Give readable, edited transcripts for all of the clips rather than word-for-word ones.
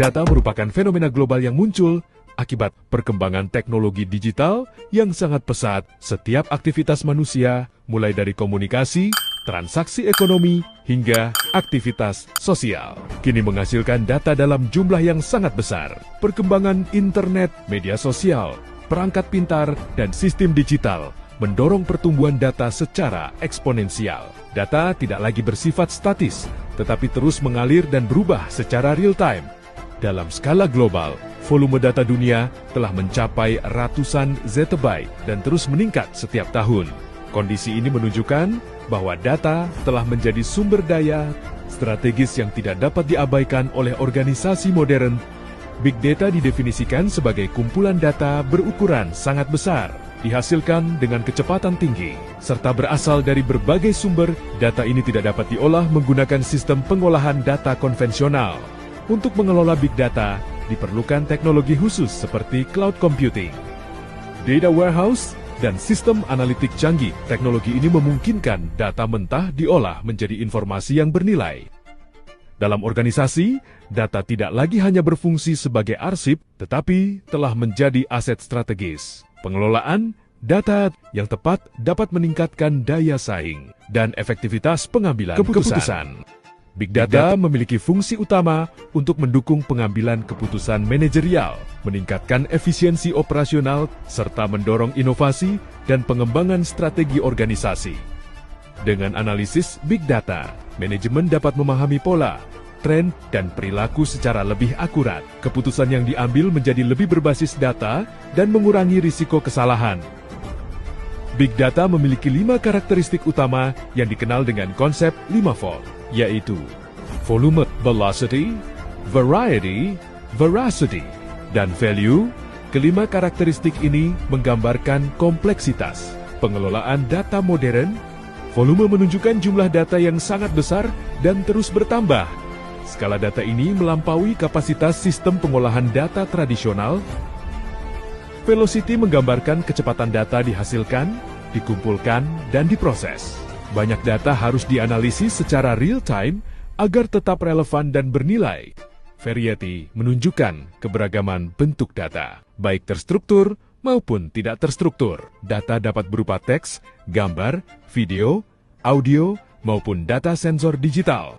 data merupakan fenomena global yang muncul akibat perkembangan teknologi digital yang sangat pesat. Setiap aktivitas manusia, mulai dari komunikasi, transaksi ekonomi, hingga aktivitas sosial, kini menghasilkan data dalam jumlah yang sangat besar. Perkembangan internet, media sosial, perangkat pintar, dan sistem digital mendorong pertumbuhan data secara eksponensial. Data tidak lagi bersifat statis, tetapi terus mengalir dan berubah secara real-time. Dalam skala global, volume data dunia telah mencapai ratusan zettabyte dan terus meningkat setiap tahun. Kondisi ini menunjukkan bahwa data telah menjadi sumber daya strategis yang tidak dapat diabaikan oleh organisasi modern. Big data didefinisikan sebagai kumpulan data berukuran sangat besar, dihasilkan dengan kecepatan tinggi, serta berasal dari berbagai sumber. Data ini tidak dapat diolah menggunakan sistem pengolahan data konvensional. Untuk mengelola big data, diperlukan teknologi khusus seperti cloud computing, data warehouse, dan sistem analitik canggih. Teknologi ini memungkinkan data mentah diolah menjadi informasi yang bernilai. Dalam organisasi, data tidak lagi hanya berfungsi sebagai arsip, tetapi telah menjadi aset strategis. Pengelolaan data yang tepat dapat meningkatkan daya saing dan efektivitas pengambilan keputusan. Big data memiliki fungsi utama untuk mendukung pengambilan keputusan manajerial, meningkatkan efisiensi operasional, serta mendorong inovasi dan pengembangan strategi organisasi. Dengan analisis big data, manajemen dapat memahami pola, tren, dan perilaku secara lebih akurat. Keputusan yang diambil menjadi lebih berbasis data dan mengurangi risiko kesalahan. Big data memiliki 5 karakteristik utama yang dikenal dengan konsep 5V, yaitu volume, velocity, variety, veracity, dan value. Kelima karakteristik ini menggambarkan kompleksitas pengelolaan data modern. Volume menunjukkan jumlah data yang sangat besar dan terus bertambah. Skala data ini melampaui kapasitas sistem pengolahan data tradisional. Velocity menggambarkan kecepatan data dihasilkan, dikumpulkan, dan diproses. Banyak data harus dianalisis secara real-time agar tetap relevan dan bernilai. Variety menunjukkan keberagaman bentuk data, baik terstruktur maupun tidak terstruktur. Data dapat berupa teks, gambar, video, audio, maupun data sensor digital.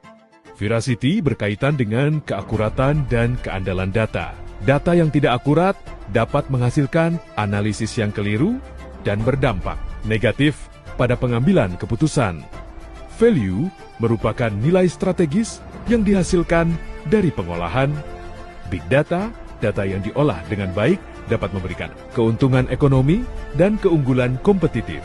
Veracity berkaitan dengan keakuratan dan keandalan data. Data yang tidak akurat dapat menghasilkan analisis yang keliru dan berdampak negatif pada pengambilan keputusan. Value merupakan nilai strategis yang dihasilkan dari pengolahan big data. Data yang diolah dengan baik dapat memberikan keuntungan ekonomi dan keunggulan kompetitif.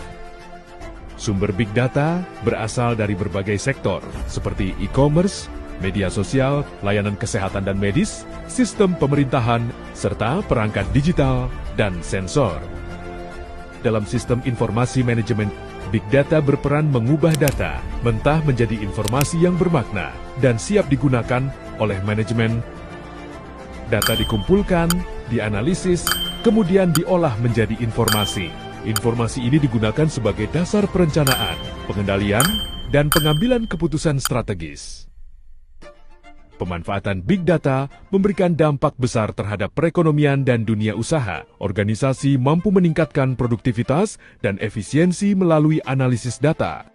Sumber big data berasal dari berbagai sektor, seperti e-commerce, media sosial, layanan kesehatan dan medis, sistem pemerintahan, serta perangkat digital dan sensor. Dalam sistem informasi manajemen, big data berperan mengubah data mentah menjadi informasi yang bermakna dan siap digunakan oleh manajemen. Data dikumpulkan, dianalisis, kemudian diolah menjadi informasi. Informasi ini digunakan sebagai dasar perencanaan, pengendalian, dan pengambilan keputusan strategis. Pemanfaatan big data memberikan dampak besar terhadap perekonomian dan dunia usaha. Organisasi mampu meningkatkan produktivitas dan efisiensi melalui analisis data.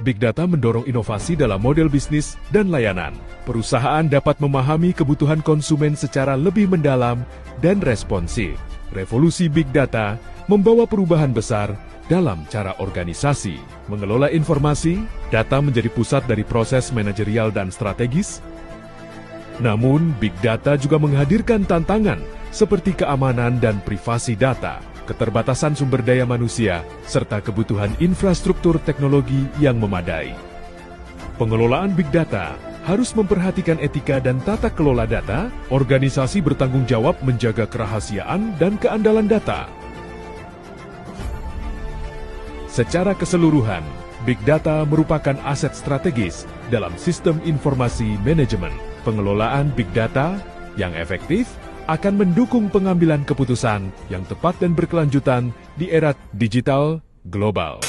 Big data mendorong inovasi dalam model bisnis dan layanan. Perusahaan dapat memahami kebutuhan konsumen secara lebih mendalam dan responsif. Revolusi big data membawa perubahan besar dalam cara organisasi mengelola informasi. Data menjadi pusat dari proses manajerial dan strategis. Namun, big data juga menghadirkan tantangan seperti keamanan dan privasi data, keterbatasan sumber daya manusia, serta kebutuhan infrastruktur teknologi yang memadai. Pengelolaan big data harus memperhatikan etika dan tata kelola data. Organisasi bertanggung jawab menjaga kerahasiaan dan keandalan data. Secara keseluruhan, big data merupakan aset strategis dalam sistem informasi manajemen. Pengelolaan big data yang efektif akan mendukung pengambilan keputusan yang tepat dan berkelanjutan di era digital global.